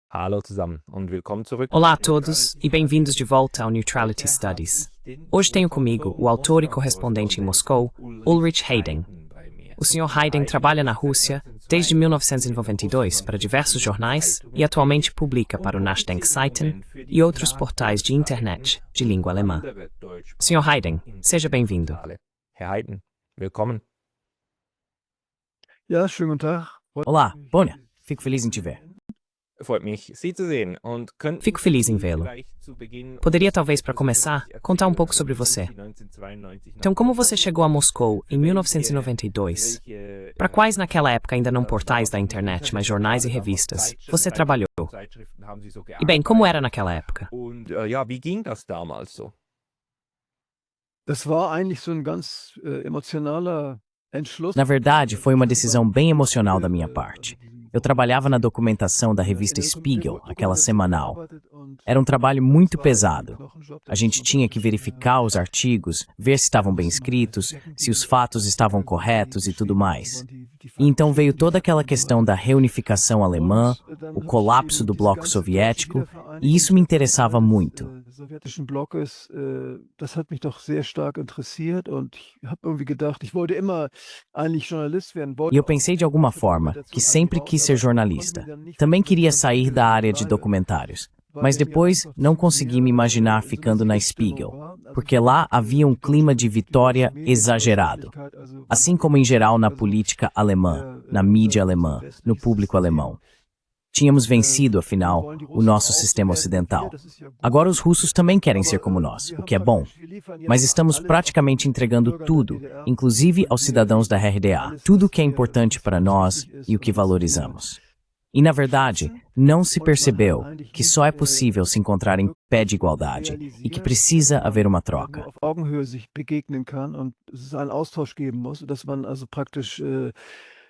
Hallo zusammen und willkommen zurück. Olá a todos e bem-vindos de volta ao Neutrality Studies. Hoje tenho comigo o autor e correspondente em Moscou, Ulrich Heyden. O Sr. Heyden trabalha na Rússia desde 1992 para diversos jornais e atualmente publica para o Nachdenkseiten e outros portais de internet de língua alemã. Sr. Heyden, seja bem-vindo. Herr Heyden, willkommen. Ja, schönen guten Tag. Olá, Bonner. Fico feliz em te ver. Freut mich, Sie zu sehen. Und könnten Fico feliz em vê-lo. vielleicht zu Beginn Poderia talvez para começar contar um pouco sobre você. Então, como você chegou a Moscou em 1992? Para quais naquela época ainda não portais da internet, mas jornais e revistas, você trabalhou? E bem, como era naquela época? Und ja, wie ging das damals so? Das war eigentlich so ein ganz emotionaler Entschluss. Na verdade, foi uma decisão bem emocional da minha parte. Eu trabalhava na documentação da revista Spiegel, aquela semanal. Era um trabalho muito pesado. A gente tinha que verificar os artigos, ver se estavam bem escritos, se os fatos estavam corretos e tudo mais. E então veio toda aquela questão da reunificação alemã, o colapso do bloco soviético, e isso me interessava muito. Sowjetischen Blockes, das hat mich doch sehr stark interessiert und ich habe irgendwie gedacht, ich wollte immer eigentlich Journalist werden. E eu pensei de alguma forma que sempre quis ser jornalista. Também queria sair da área de documentários. Mas depois não consegui me imaginar ficando na Spiegel, porque lá havia um clima de vitória exagerado. Assim como em geral na política alemã, na mídia alemã, no público alemão. Tínhamos vencido, afinal, o nosso sistema ocidental. Agora os russos também querem ser como nós, o que é bom. Mas estamos praticamente entregando tudo, inclusive aos cidadãos da RDA. Tudo o que é importante para nós e o que valorizamos. E, na verdade, não se percebeu que só é possível se encontrar em pé de igualdade e que precisa haver uma troca. Auf Augenhöhe sich begegnen kann und es einen Austausch geben muss, dass man also praktisch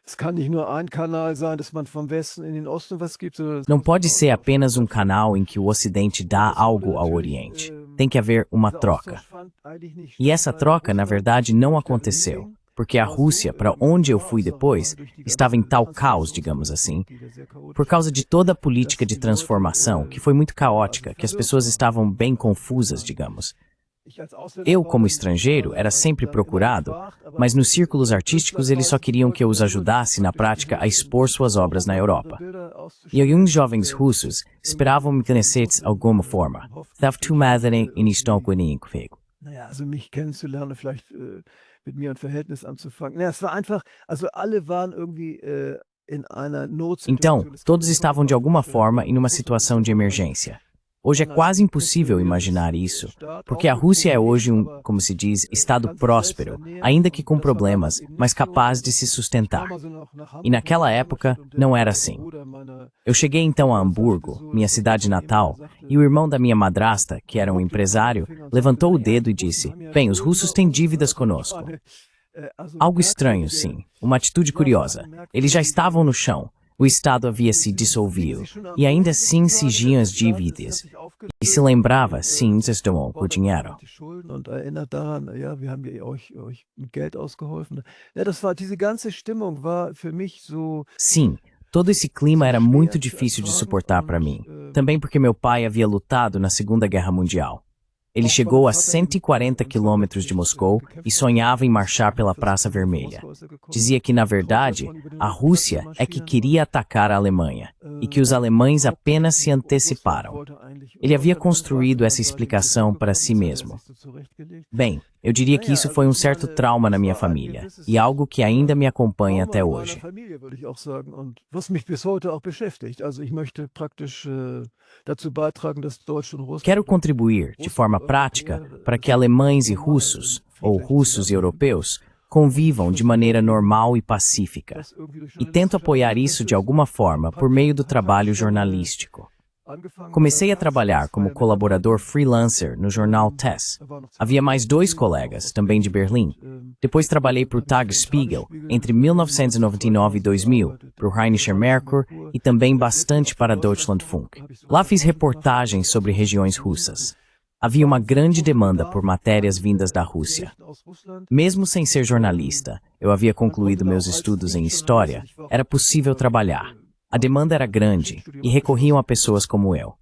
es kann nicht nur ein Kanal sein, dass man vom Westen in den Osten was gibt. Não pode ser apenas um canal em que o Ocidente dá algo ao Oriente. Tem que haver uma troca. E essa troca, na verdade, não aconteceu. Porque a Rússia, para onde eu fui depois, estava em tal caos, digamos assim, por causa de toda a política de transformação, que foi muito caótica, que as pessoas estavam bem confusas, digamos. Eu, como estrangeiro, era sempre procurado, mas nos círculos artísticos eles só queriam que eu os ajudasse na prática a expor suas obras na Europa. E alguns jovens russos esperavam me conhecer de alguma forma. Estava tudo em estão comigo. Naja, also mich kennenzulernen, vielleicht mit mir ein Verhältnis anzufangen. Naja, es war einfach, also alle waren irgendwie in einer Então, Notsituation. todos estavam de alguma forma em uma situação de emergência. Hoje é quase impossível imaginar isso, porque a Rússia é hoje como se diz, estado próspero, ainda que com problemas, mas capaz de se sustentar. E naquela época, não era assim. Eu cheguei então a Hamburgo, minha cidade natal, e o irmão da minha madrasta, que era um empresário, levantou o dedo e disse: "Bem, os russos têm dívidas conosco." Algo estranho, sim, uma atitude curiosa. Eles já estavam no chão. O Estado havia se dissolvido, e ainda assim exigiam as dívidas. E se lembrava, sim, estão o dinheiro. Und erinnert daran, ja, wir haben euch mit Geld ausgeholfen. Ja, das war, diese ganze Stimmung war für mich so. Sim, todo esse clima era muito difícil de suportar para mim. Também porque meu pai havia lutado na Segunda Guerra Mundial. Ele chegou a 140 quilômetros de Moscou e sonhava em marchar pela Praça Vermelha. Dizia que, na verdade, a Rússia é que queria atacar a Alemanha e que os alemães apenas se anteciparam. Ele havia construído essa explicação para si mesmo. Bem, eu diria que isso foi um certo trauma na minha família e algo que ainda me acompanha até hoje. Quero contribuir, de forma prática, para que alemães e russos, ou russos e europeus, convivam de maneira normal e pacífica. E tento apoiar isso de alguma forma por meio do trabalho jornalístico. Comecei a trabalhar como colaborador freelancer no jornal TESS. Havia mais 2 colegas, também de Berlim. Depois trabalhei para o Tagesspiegel entre 1999 e 2000, para o Rheinischer Merkur e também bastante para Deutschlandfunk. Lá fiz reportagens sobre regiões russas. Havia uma grande demanda por matérias vindas da Rússia. Mesmo sem ser jornalista, eu havia concluído meus estudos em História, era possível trabalhar. A demanda era grande e recorriam a pessoas como eu.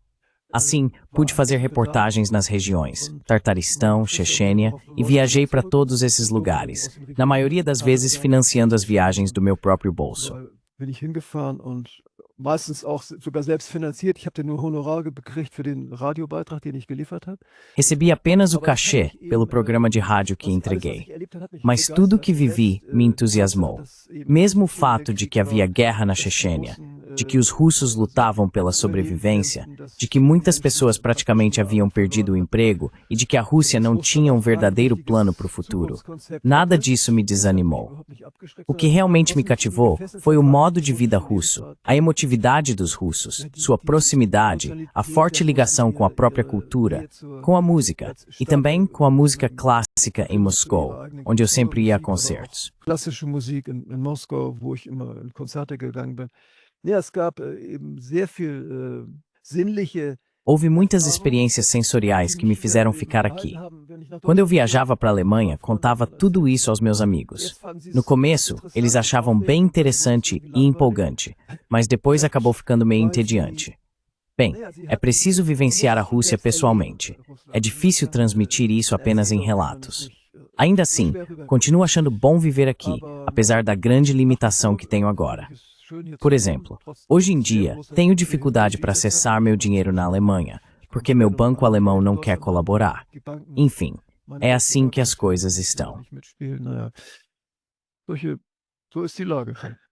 Assim, pude fazer reportagens nas regiões, Tartaristão, Chechênia, e viajei para todos esses lugares, na maioria das vezes financiando as viagens do meu próprio bolso. Bin ich hingefahren und meistens auch sogar selbst finanziert. Ich habe nur Honorar gekriegt für den Radiobeitrag, den ich geliefert habe. Recebi apenas o cachê pelo programa de rádio que entreguei. Mas tudo o que vivi me entusiasmou. Mesmo o fato de que havia guerra na Chechênia, de que os russos lutavam pela sobrevivência, de que muitas pessoas praticamente haviam perdido o emprego e de que a Rússia não tinha um verdadeiro plano para o futuro. Nada disso me desanimou. O que realmente me cativou foi o modo de vida russo, a emotividade dos russos, sua proximidade, a forte ligação com a própria cultura, com a música e também com a música clássica em Moscou, onde eu sempre ia a concertos. Klassische Musik in Moskau, wo ich immer in Konzerte gegangen bin. Ja, es gab eben sehr viel sinnliche. Houve muitas experiências sensoriais que me fizeram ficar aqui. Quando eu viajava para a Alemanha, contava tudo isso aos meus amigos. No começo, eles achavam bem interessante e empolgante, mas depois acabou ficando meio entediante. Bem, é preciso vivenciar a Rússia pessoalmente. É difícil transmitir isso apenas em relatos. Ainda assim, continuo achando bom viver aqui, apesar da grande limitação que tenho agora. Por exemplo, hoje em dia, tenho dificuldade para acessar meu dinheiro na Alemanha, porque meu banco alemão não quer colaborar. Enfim, é assim que as coisas estão.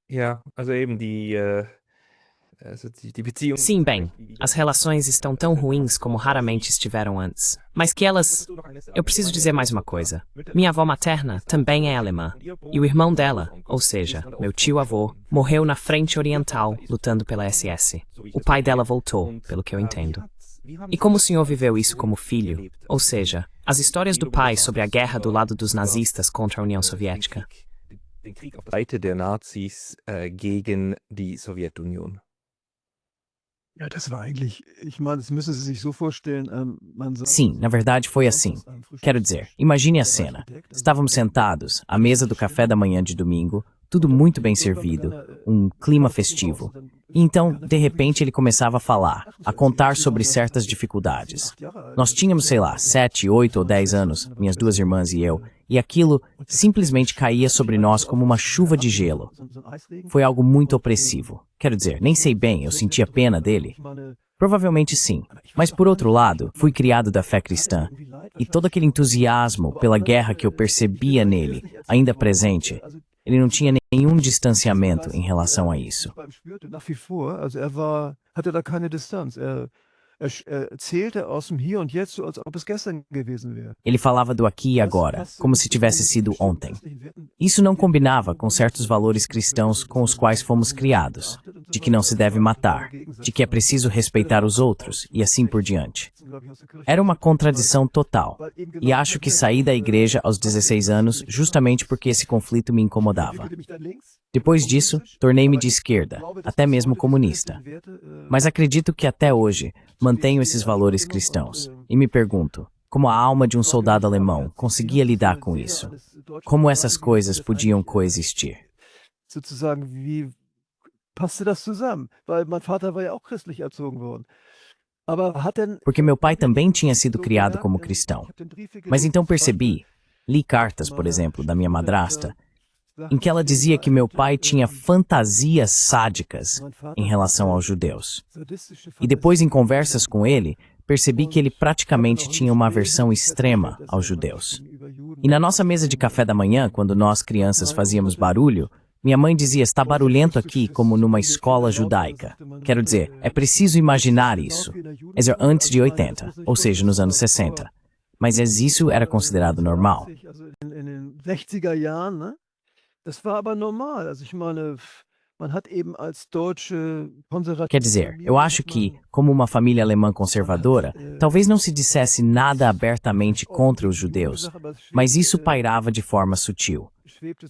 Ja, also eben die Beziehung. Sim, bem, as relações estão tão ruins como raramente estiveram antes. Mas que elas... Eu preciso dizer mais uma coisa. Minha avó materna também é alemã. E o irmão dela, ou seja, meu tio-avô, morreu na frente oriental lutando pela SS. O pai dela voltou, pelo que eu entendo. E como o senhor viveu isso como filho? Ou seja, as histórias do pai sobre a guerra do lado dos nazistas contra a União Soviética. Den Krieg auf der Seite der Nazis gegen die Sowjetunion. Ja, das war eigentlich, ich meine, das müssen Sie sich so vorstellen, Sim, na verdade foi assim. Quero dizer, imagine a cena. Estávamos sentados, à mesa do café da manhã de domingo, tudo muito bem servido, um clima festivo. E então, de repente, ele começava a falar, a contar sobre certas dificuldades. Nós tínhamos, sei lá, 7, 8 ou 10 anos, minhas duas irmãs e eu, e aquilo simplesmente caía sobre nós como uma chuva de gelo. Foi algo muito opressivo. Quero dizer, nem sei bem, eu sentia pena dele. Provavelmente sim, mas por outro lado, fui criado da fé cristã, e todo aquele entusiasmo pela guerra que eu percebia nele, ainda presente, ele não tinha nenhum distanciamento em relação a isso. Ele falava do aqui e agora, como se tivesse sido ontem. Isso não combinava com certos valores cristãos com os quais fomos criados, de que não se deve matar, de que é preciso respeitar os outros, e assim por diante. Era uma contradição total, e acho que saí da igreja aos 16 anos justamente porque esse conflito me incomodava. Depois disso, tornei-me de esquerda, até mesmo comunista. Mas acredito que até hoje mantenho esses valores cristãos, e me pergunto, como a alma de um soldado alemão conseguia lidar com isso? Como essas coisas podiam coexistir? Sozusagen, wie passte das zusammen? Weil mein Vater war ja auch christlich erzogen worden. Porque meu pai também tinha sido criado como cristão. Mas então percebi, li cartas, por exemplo, da minha madrasta, em que ela dizia que meu pai tinha fantasias sádicas em relação aos judeus. E depois, em conversas com ele, percebi que ele praticamente tinha uma aversão extrema aos judeus. E na nossa mesa de café da manhã, quando nós crianças fazíamos barulho, minha mãe dizia, está barulhento aqui como numa escola judaica. Quero dizer, é preciso imaginar isso. É antes de 80, ou seja, nos anos 60. Mas isso era considerado normal. Quer dizer, eu acho que, como uma família alemã conservadora, talvez não se dissesse nada abertamente contra os judeus, mas isso pairava de forma sutil.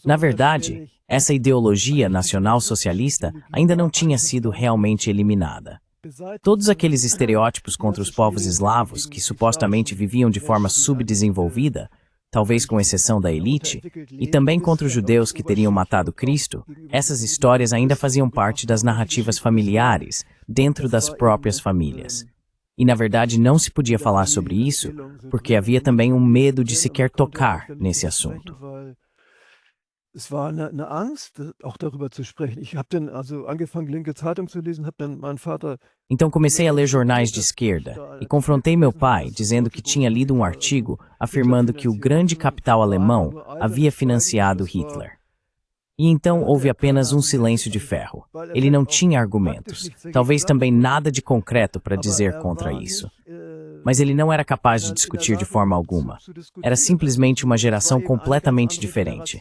Na verdade, essa ideologia nacional-socialista ainda não tinha sido realmente eliminada. Todos aqueles estereótipos contra os povos eslavos, que supostamente viviam de forma subdesenvolvida, talvez com exceção da elite, e também contra os judeus que teriam matado Cristo, essas histórias ainda faziam parte das narrativas familiares, dentro das próprias famílias. E na verdade não se podia falar sobre isso, porque havia também um medo de sequer tocar nesse assunto. Es war eine Angst, auch darüber zu sprechen. Ich habe dann also angefangen, linke Zeitung zu lesen, habe dann meinen Vater. Então comecei a ler jornais de esquerda e confrontei meu pai, dizendo que tinha lido um artigo afirmando que o grande capital alemão havia financiado Hitler. E então houve apenas um silêncio de ferro. Ele não tinha argumentos, talvez também nada de concreto para dizer contra isso. Mas ele não era capaz de discutir de forma alguma. Era simplesmente uma geração completamente diferente.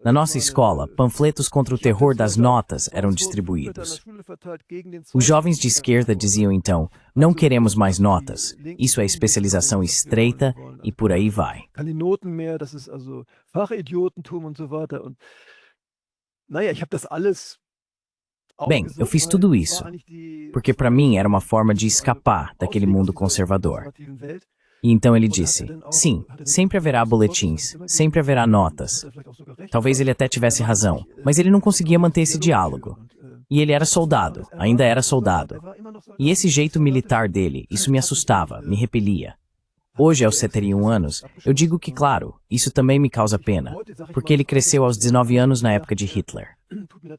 Na nossa escola, panfletos contra o terror das notas eram distribuídos. Os jovens de esquerda diziam então, não queremos mais notas, isso é especialização estreita e por aí vai. Bem, eu fiz tudo isso, porque para mim era uma forma de escapar daquele mundo conservador. E então ele disse, sim, sempre haverá boletins, sempre haverá notas. Talvez ele até tivesse razão, mas ele não conseguia manter esse diálogo. E ele era soldado, ainda era soldado. E esse jeito militar dele, isso me assustava, me repelia. Hoje, aos 71 anos, eu digo que, claro, isso também me causa pena, porque ele cresceu aos 19 anos na época de Hitler.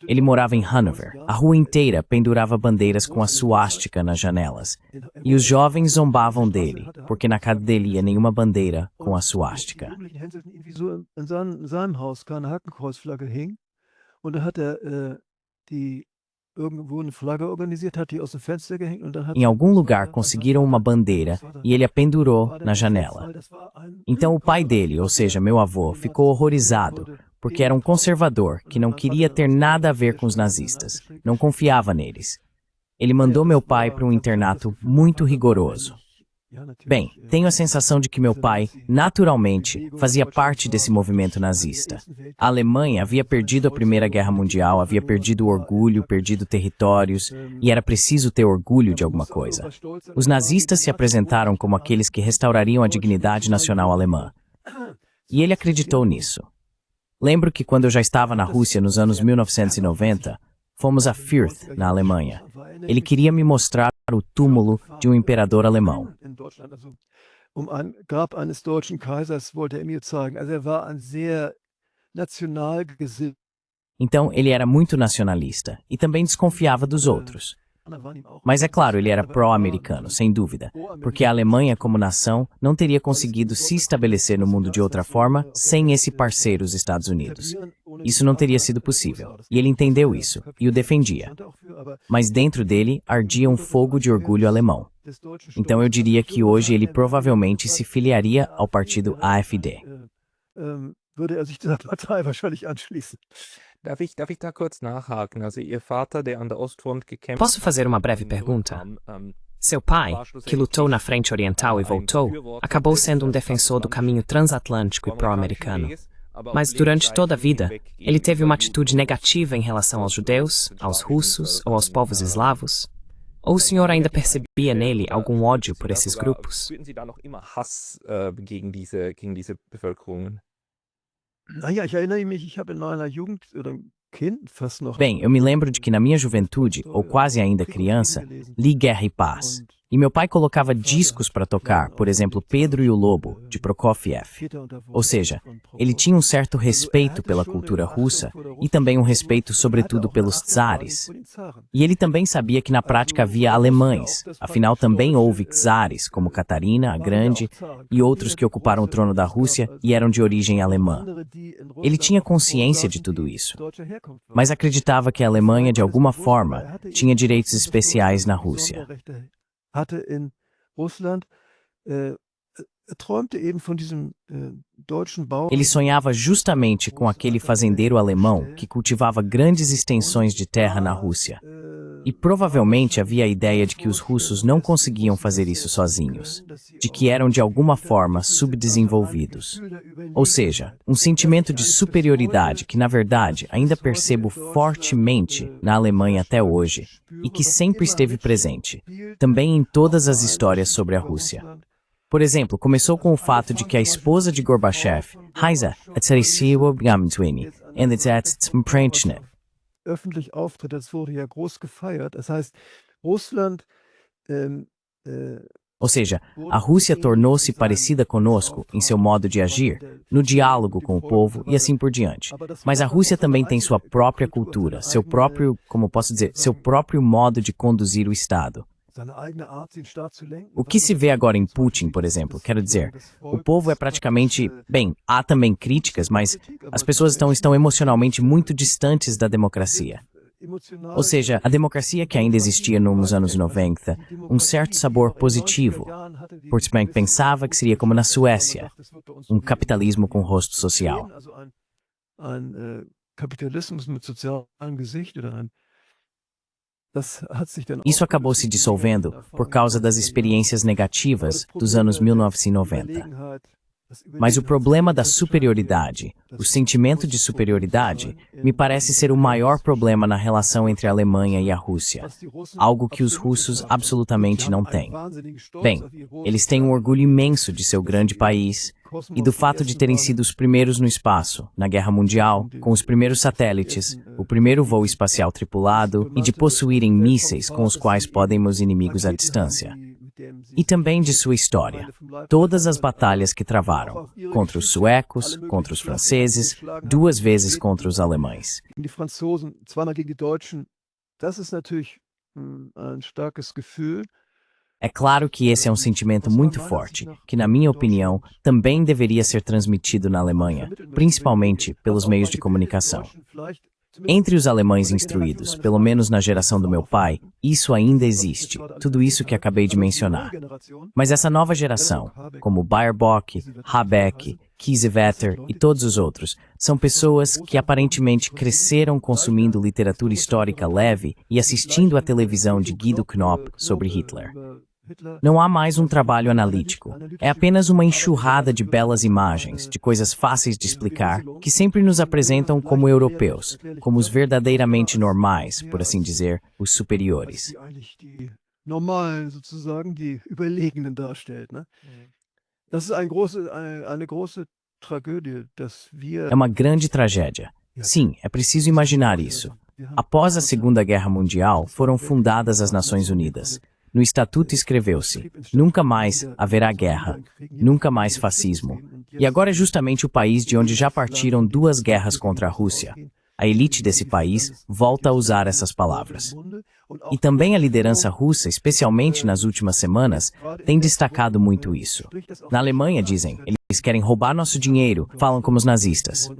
Ele morava em Hanover. A rua inteira pendurava bandeiras com a suástica nas janelas. E os jovens zombavam dele, porque na casa dele ia nenhuma bandeira com a suástica. Em algum lugar conseguiram uma bandeira e ele a pendurou na janela. Então o pai dele, ou seja, meu avô, ficou horrorizado, porque era um conservador que não queria ter nada a ver com os nazistas, não confiava neles. Ele mandou meu pai para um internato muito rigoroso. Bem, tenho a sensação de que meu pai, naturalmente, fazia parte desse movimento nazista. A Alemanha havia perdido a Primeira Guerra Mundial, havia perdido o orgulho, perdido territórios, e era preciso ter orgulho de alguma coisa. Os nazistas se apresentaram como aqueles que restaurariam a dignidade nacional alemã. E ele acreditou nisso. Lembro que quando eu já estava na Rússia nos anos 1990, fomos a Fürth, na Alemanha. Ele queria me mostrar o túmulo de um imperador alemão. Ein Grab eines deutschen Kaisers wollte mir zeigen. Also war sehr national gesinnt. Então ele era muito nacionalista e também desconfiava dos outros. Mas é claro, ele era pró-americano, sem dúvida, porque a Alemanha como nação não teria conseguido se estabelecer no mundo de outra forma sem esse parceiro, os Estados Unidos. Isso não teria sido possível, e ele entendeu isso, e o defendia. Mas dentro dele ardia um fogo de orgulho alemão. Então eu diria que hoje ele provavelmente se filiaria ao partido AfD. Darf ich da kurz nachhaken? Also, Ihr Vater, der an der Ostfront gekämpft Posso fazer uma breve pergunta? Seu pai, que lutou na frente oriental e voltou, acabou sendo um defensor do caminho transatlântico e pró-americano. Mas durante toda a vida, ele teve uma atitude negativa em relação aos judeus, aos russos ou aos povos eslavos? Ou o senhor ainda percebia nele algum ódio por esses grupos? Spüren Sie da noch immer Hass gegen diese Bevölkerungen? Naja, ich erinnere mich, ich habe in meiner Jugend oder Kind fast noch. Bem, eu me lembro de que na minha juventude, ou quase ainda criança, li Guerra e Paz. E meu pai colocava discos para tocar, por exemplo, Pedro e o Lobo, de Prokofiev. Ou seja, ele tinha um certo respeito pela cultura russa e também um respeito, sobretudo, pelos czares. E ele também sabia que na prática havia alemães, afinal também houve czares, como Catarina, a Grande, e outros que ocuparam o trono da Rússia e eram de origem alemã. Ele tinha consciência de tudo isso, mas acreditava que a Alemanha, de alguma forma, tinha direitos especiais na Rússia. Hatte in Russland, träumte eben von diesem deutschen Bauern. Ele sonhava justamente com aquele fazendeiro alemão que cultivava grandes extensões de terra na Rússia. E provavelmente havia a ideia de que os russos não conseguiam fazer isso sozinhos, de que eram de alguma forma subdesenvolvidos. Ou seja, um sentimento de superioridade que, na verdade, ainda percebo fortemente na Alemanha até hoje e que sempre esteve presente, também em todas as histórias sobre a Rússia. Por exemplo, começou com o fato de que a esposa de Gorbachev, Heiza, öffentlich auftritt, das wurde ja groß gefeiert. Das heißt, Russland ou seja, a Rússia tornou-se parecida conosco em seu modo de agir, no diálogo com o povo e assim por diante. Mas a Rússia também tem sua própria cultura, seu próprio, como posso dizer, seu próprio modo de conduzir o Estado. O que se vê agora em Putin, por exemplo, quero dizer, o povo é praticamente, bem, há também críticas, mas as pessoas estão emocionalmente muito distantes da democracia. Ou seja, a democracia que ainda existia nos anos 90, um certo sabor positivo, porque pensava que seria como na Suécia, um capitalismo com rosto social. Isso acabou se dissolvendo por causa das experiências negativas dos anos 1990. Mas o problema da superioridade, o sentimento de superioridade, me parece ser o maior problema na relação entre a Alemanha e a Rússia, algo que os russos absolutamente não têm. Bem, eles têm um orgulho imenso de seu grande país e do fato de terem sido os primeiros no espaço, na Guerra Mundial, com os primeiros satélites, o primeiro voo espacial tripulado e de possuírem mísseis com os quais podem os inimigos à distância. E também de sua história. Todas as batalhas que travaram, contra os suecos, contra os franceses, 2 vezes contra os alemães. É claro que esse é um sentimento muito forte, que, na minha opinião, também deveria ser transmitido na Alemanha, principalmente pelos meios de comunicação. Entre os alemães instruídos, pelo menos na geração do meu pai, isso ainda existe, tudo isso que acabei de mencionar. Mas essa nova geração, como Baerbock, Habeck, Kiesewetter e todos os outros, são pessoas que aparentemente cresceram consumindo literatura histórica leve e assistindo à televisão de Guido Knopp sobre Hitler. Não há mais um trabalho analítico. É apenas uma enxurrada de belas imagens, de coisas fáceis de explicar, que sempre nos apresentam como europeus, como os verdadeiramente normais, por assim dizer, os superiores. É uma grande tragédia. Sim, é preciso imaginar isso. Após a Segunda Guerra Mundial, foram fundadas as Nações Unidas. No Estatuto escreveu-se, nunca mais haverá guerra, nunca mais fascismo. E agora é justamente o país de onde já partiram 2 guerras contra a Rússia. A elite desse país volta a usar essas palavras. E também a liderança russa, especialmente nas últimas semanas, tem destacado muito isso. Na Alemanha, dizem, eles querem roubar nosso dinheiro, falam como os nazistas.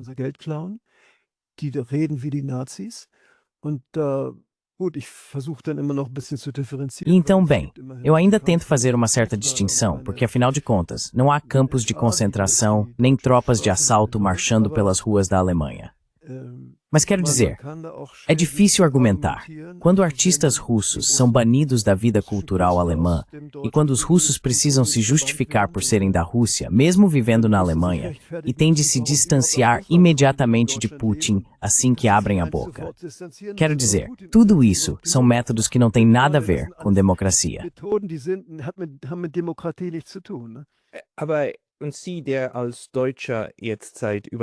E então, bem, eu ainda tento fazer uma certa distinção, porque afinal de contas, não há campos de concentração, nem tropas de assalto marchando pelas ruas da Alemanha. Mas quero dizer, é difícil argumentar. Quando artistas russos são banidos da vida cultural alemã, e quando os russos precisam se justificar por serem da Rússia, mesmo vivendo na Alemanha, e têm de se distanciar imediatamente de Putin assim que abrem a boca. Quero dizer, tudo isso são métodos que não têm nada a ver com democracia.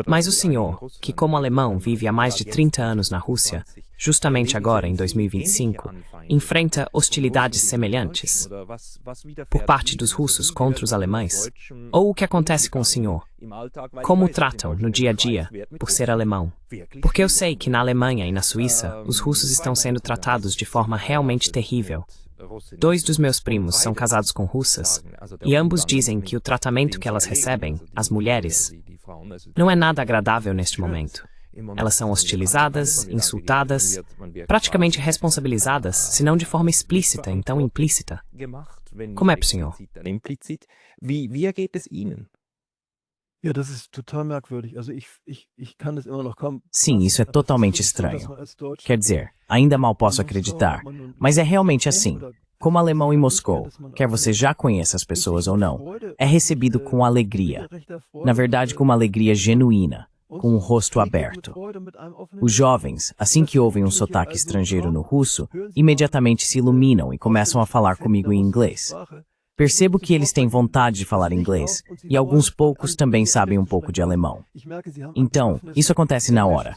Mas o senhor, que como alemão vive há mais de 30 anos na Rússia, justamente agora, em 2025, enfrenta hostilidades semelhantes por parte dos russos contra os alemães? Ou o que acontece com o senhor? Como o tratam no dia a dia por ser alemão? Porque eu sei que na Alemanha e na Suíça, os russos estão sendo tratados de forma realmente terrível. 2 dos meus primos são casados com russas, e ambos dizem que o tratamento que elas recebem, as mulheres, não é nada agradável neste momento. Elas são hostilizadas, insultadas, praticamente responsabilizadas, se não de forma explícita, então implícita. Como é para o senhor? Sim, isso é totalmente estranho. Quer dizer, ainda mal posso acreditar, mas é realmente assim. Como alemão em Moscou, quer você já conheça as pessoas ou não, é recebido com alegria. Na verdade, com uma alegria genuína, com o rosto aberto. Os jovens, assim que ouvem um sotaque estrangeiro no russo, imediatamente se iluminam e começam a falar comigo em inglês. Percebo que eles têm vontade de falar inglês, e alguns poucos também sabem um pouco de alemão. Então, isso acontece na hora.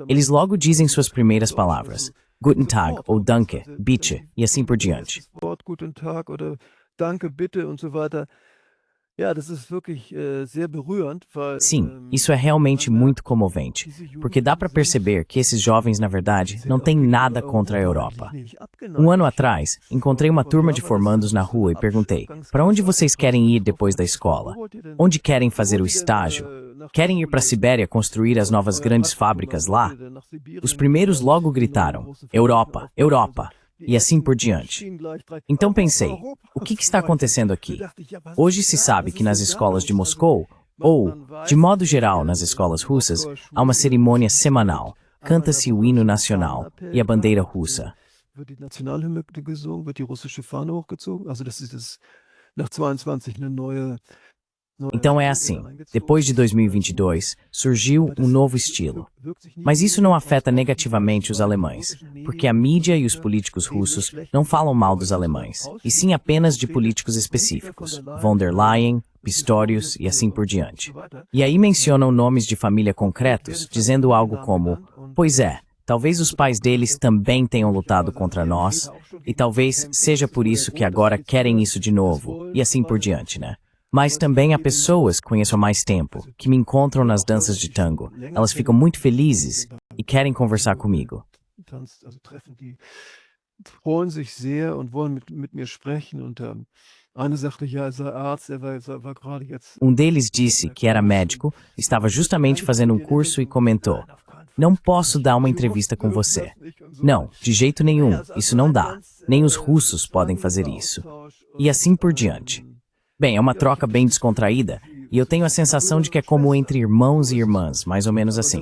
Eles logo dizem suas primeiras palavras, Guten Tag ou Danke, bitte, e assim por diante. Guten Tag oder Danke, bitte und so weiter. Ja, das ist wirklich sehr berührend, weil Sim, isso é realmente muito comovente, porque dá para perceber que esses jovens, na verdade, não têm nada contra a Europa. Um ano atrás, encontrei uma turma de formandos na rua e perguntei, para onde vocês querem ir depois da escola? Onde querem fazer o estágio? Querem ir para a Sibéria construir as novas grandes fábricas lá? Os primeiros logo gritaram, Europa, Europa, e assim por diante. Então pensei, o que está acontecendo aqui? Hoje se sabe que nas escolas de Moscou, ou, de modo geral, nas escolas russas, há uma cerimônia semanal. Canta-se o hino nacional e a bandeira russa. Wird die Nationalhymne gesungen, wird die russische Fahne hochgezogen. Also das ist nach 22 eine neue. Então é assim, depois de 2022, surgiu um novo estilo. Mas isso não afeta negativamente os alemães, porque a mídia e os políticos russos não falam mal dos alemães, e sim apenas de políticos específicos, von der Leyen, Pistorius e assim por diante. E aí mencionam nomes de família concretos, dizendo algo como, pois é, talvez os pais deles também tenham lutado contra nós, e talvez seja por isso que agora querem isso de novo, e assim por diante, né? Mas também há pessoas que conheço há mais tempo, que me encontram nas danças de tango. Elas ficam muito felizes e querem conversar comigo. Freuen sich sehr und wollen mit mir sprechen und einer sagte, ja, er sei Arzt, er war gerade jetzt. Um deles disse que era médico, estava justamente fazendo um curso e comentou, não posso dar uma entrevista com você. Não, de jeito nenhum, isso não dá. Nem os russos podem fazer isso. E assim por diante. Bem, é uma troca bem descontraída, e eu tenho a sensação de que é como entre irmãos e irmãs, mais ou menos assim.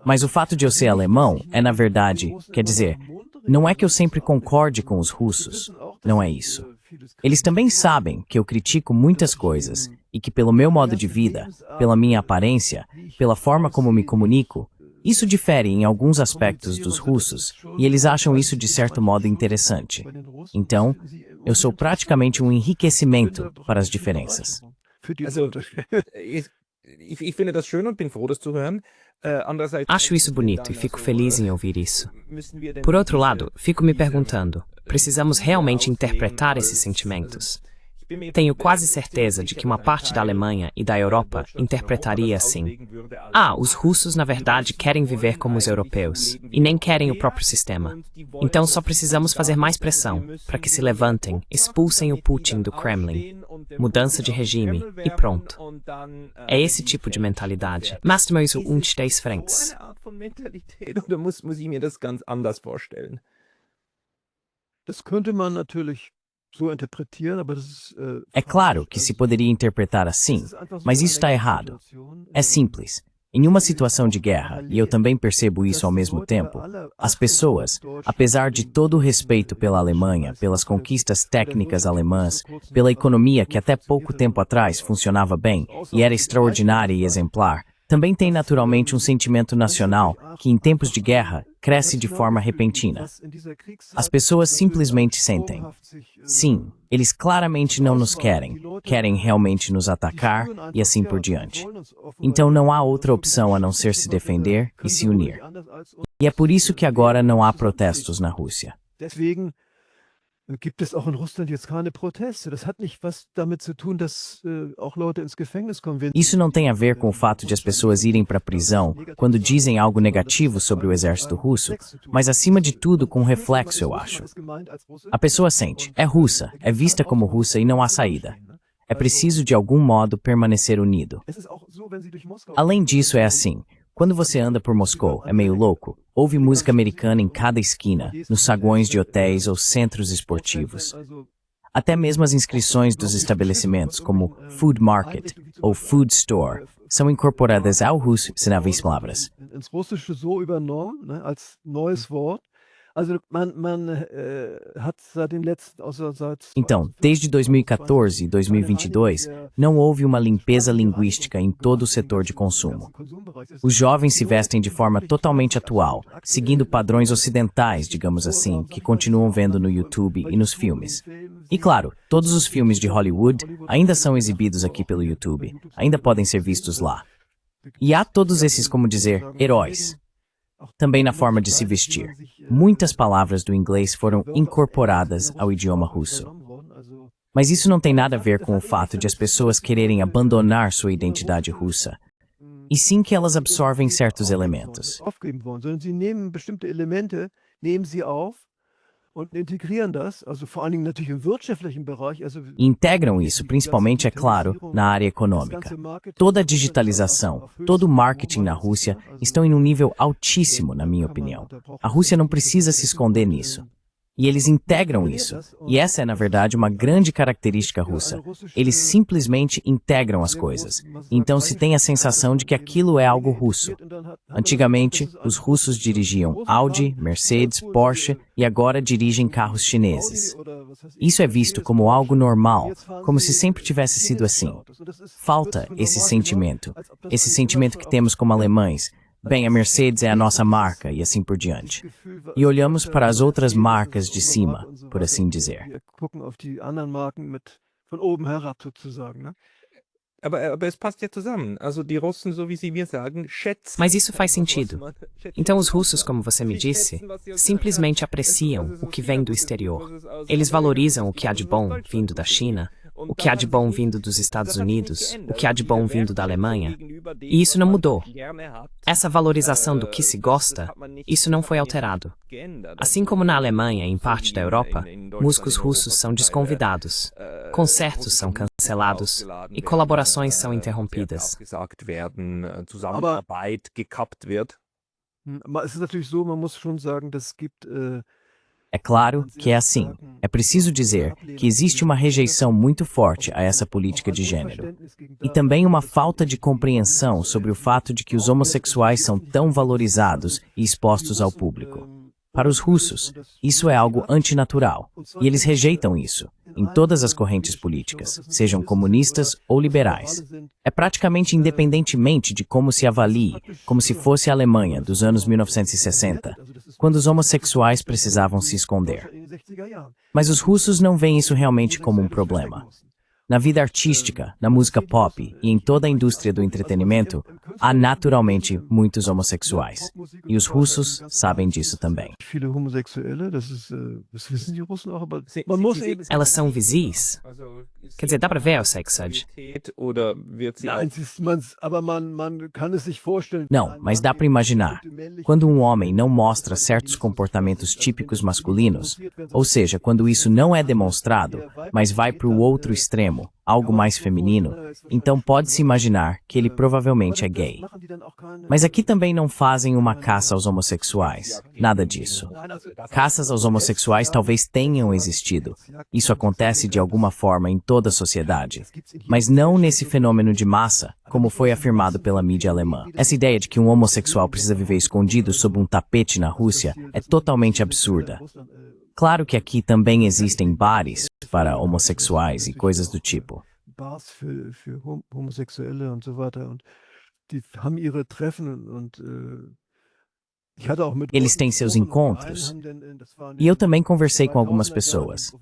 Mas o fato de eu ser alemão é, na verdade, quer dizer, não é que eu sempre concorde com os russos, não é isso. Eles também sabem que eu critico muitas coisas, e que pelo meu modo de vida, pela minha aparência, pela forma como me comunico, isso difere em alguns aspectos dos russos, e eles acham isso de certo modo interessante. Então, eu sou praticamente um enriquecimento para as diferenças. Acho isso bonito e fico feliz em ouvir isso. Por outro lado, fico me perguntando, precisamos realmente interpretar esses sentimentos? Tenho quase certeza de que uma parte da Alemanha e da Europa interpretaria assim. Os russos na verdade querem viver como os europeus, e nem querem o próprio sistema. Então só precisamos fazer mais pressão, para que se levantem, expulsem o Putin do Kremlin. Mudança de regime, e pronto. É esse tipo de mentalidade. Mas temos três frentes. Das könnte man natürlich so interpretieren, aber das ist, É claro que se poderia interpretar assim, mas isso está errado. É simples. Em uma situação de guerra, e eu também percebo isso ao mesmo tempo, as pessoas, apesar de todo o respeito pela Alemanha, pelas conquistas técnicas alemãs, pela economia que até pouco tempo atrás funcionava bem e era extraordinária e exemplar, também tem naturalmente um sentimento nacional que, em tempos de guerra, cresce de forma repentina. As pessoas simplesmente sentem. Sim, eles claramente não nos querem, querem realmente nos atacar e assim por diante. Então não há outra opção a não ser se defender e se unir. E é por isso que agora não há protestos na Rússia. Gibt es auch in Russland jetzt keine Proteste. Das hat nicht was damit zu tun, dass auch Leute ins Gefängnis kommen. Isso não tem a ver com o fato de as pessoas irem para a prisão quando dizem algo negativo sobre o exército russo, mas acima de tudo com um reflexo, eu acho. A pessoa sente, é russa, é vista como russa e não há saída. É preciso de algum modo permanecer unido. Além disso, é assim. Quando você anda por Moscou, é meio louco, ouve música americana em cada esquina, nos saguões de hotéis ou centros esportivos. Até mesmo as inscrições dos estabelecimentos, como Food Market ou Food Store, são incorporadas ao russo, sem palavras. Ins Russische so übernommen, als neues Wort. Então, desde 2014 e 2022, não houve uma limpeza linguística em todo o setor de consumo. Os jovens se vestem de forma totalmente atual, seguindo padrões ocidentais, digamos assim, que continuam vendo no YouTube e nos filmes. E claro, todos os filmes de Hollywood ainda são exibidos aqui pelo YouTube, ainda podem ser vistos lá. E há todos esses, como dizer, heróis. Também na forma de se vestir. Muitas palavras do inglês foram incorporadas ao idioma russo. Mas isso não tem nada a ver com o fato de as pessoas quererem abandonar sua identidade russa, e sim que elas absorvem certos elementos. E integram isso, principalmente, é claro, na área econômica. Toda a digitalização, todo o marketing na Rússia estão em um nível altíssimo, na minha opinião. A Rússia não precisa se esconder nisso. E eles integram isso. E essa é, na verdade, uma grande característica russa. Eles simplesmente integram as coisas. Então se tem a sensação de que aquilo é algo russo. Antigamente, os russos dirigiam Audi, Mercedes, Porsche e agora dirigem carros chineses. Isso é visto como algo normal, como se sempre tivesse sido assim. Falta esse sentimento que temos como alemães. Bem, a Mercedes é a nossa marca e assim por diante. E olhamos para as outras marcas de cima, por assim dizer. Mas isso faz sentido. Então os russos, como você me disse, simplesmente apreciam o que vem do exterior. Eles valorizam o que há de bom vindo da China, o que há de bom vindo dos Estados Unidos, o que há de bom vindo da Alemanha. E isso não mudou. Essa valorização do que se gosta, isso não foi alterado. Assim como na Alemanha e em parte da Europa, músicos russos são desconvidados, concertos são cancelados e colaborações são interrompidas. É claro que é assim. É preciso dizer que existe uma rejeição muito forte a essa política de gênero. E também uma falta de compreensão sobre o fato de que os homossexuais são tão valorizados e expostos ao público. Para os russos, isso é algo antinatural, e eles rejeitam isso, em todas as correntes políticas, sejam comunistas ou liberais. É praticamente independentemente de como se avalie, como se fosse a Alemanha dos anos 1960, quando os homossexuais precisavam se esconder. Mas os russos não veem isso realmente como um problema. Na vida artística, na música pop e em toda a indústria do entretenimento, há naturalmente muitos homossexuais. E os russos sabem disso também. Elas são visis? Quer dizer, dá pra ver, eu sei que Saj. Não, mas dá para imaginar. Quando um homem não mostra certos comportamentos típicos masculinos, ou seja, quando isso não é demonstrado, mas vai para o outro extremo, algo mais feminino, então pode-se imaginar que ele provavelmente é gay. Mas aqui também não fazem uma caça aos homossexuais. Nada disso. Caças aos homossexuais talvez tenham existido. Isso acontece de alguma forma em toda a sociedade. Mas não nesse fenômeno de massa, como foi afirmado pela mídia alemã. Essa ideia de que um homossexual precisa viver escondido sob um tapete na Rússia é totalmente absurda. Claro que aqui também existem bares para homossexuais e coisas do tipo. Eles têm seus encontros. E eu também conversei com algumas pessoas.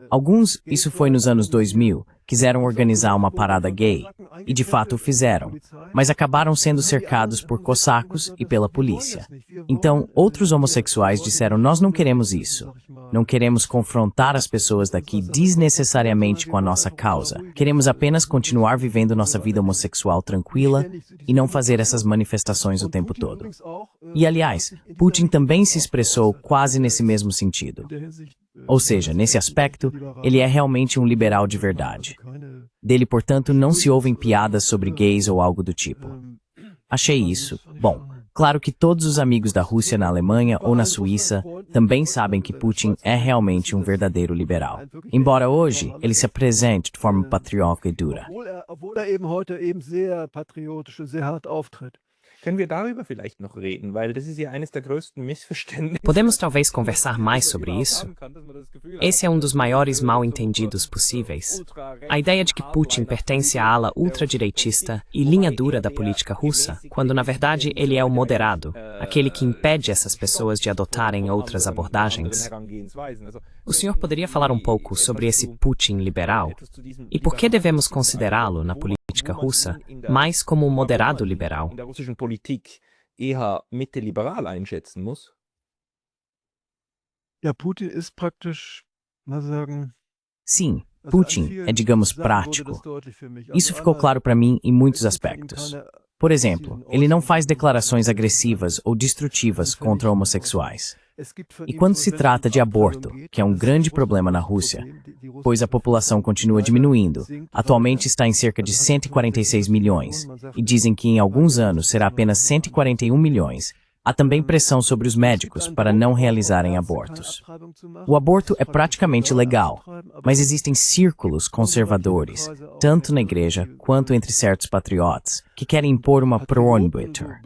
Alguns, isso foi nos anos 2000, quiseram organizar uma parada gay, e de fato o fizeram, mas acabaram sendo cercados por cossacos e pela polícia. Então, outros homossexuais disseram, nós não queremos isso. Não queremos confrontar as pessoas daqui desnecessariamente com a nossa causa. Queremos apenas continuar vivendo nossa vida homossexual tranquila e não fazer essas manifestações o tempo todo. E, aliás, Putin também se expressou quase nesse mesmo sentido. Ou seja, nesse aspecto, ele é realmente um liberal de verdade. Dele, portanto, não se ouvem piadas sobre gays ou algo do tipo. Achei isso. Bom, claro que todos os amigos da Rússia na Alemanha ou na Suíça também sabem que Putin é realmente um verdadeiro liberal. Embora hoje ele se apresente de forma patriótica e dura. Können wir darüber vielleicht noch reden, weil das ist ja eines der größten Missverständnisse. Podemos talvez conversar mais sobre isso? Esse é um dos maiores mal-entendidos possíveis. A ideia de que Putin pertence à ala ultradireitista e linha dura da política russa, quando na verdade ele é o moderado, aquele que impede essas pessoas de adotarem outras abordagens. O senhor poderia falar um pouco sobre esse Putin liberal? E por que devemos considerá-lo na política russa mais como um moderado liberal? In der russischen Politik eher Mitte-liberal einschätzen muss. Ja, Putin ist praktisch, mal sagen, Sim, Putin é, digamos, prático. Isso ficou claro para mim em muitos aspectos. Por exemplo, ele não faz declarações agressivas ou destrutivas contra homossexuais. E quando se trata de aborto, que é um grande problema na Rússia, pois a população continua diminuindo, atualmente está em cerca de 146 milhões, e dizem que em alguns anos será apenas 141 milhões, há também pressão sobre os médicos para não realizarem abortos. O aborto é praticamente legal, mas existem círculos conservadores, tanto na igreja quanto entre certos patriotas, que querem impor uma prohibitor.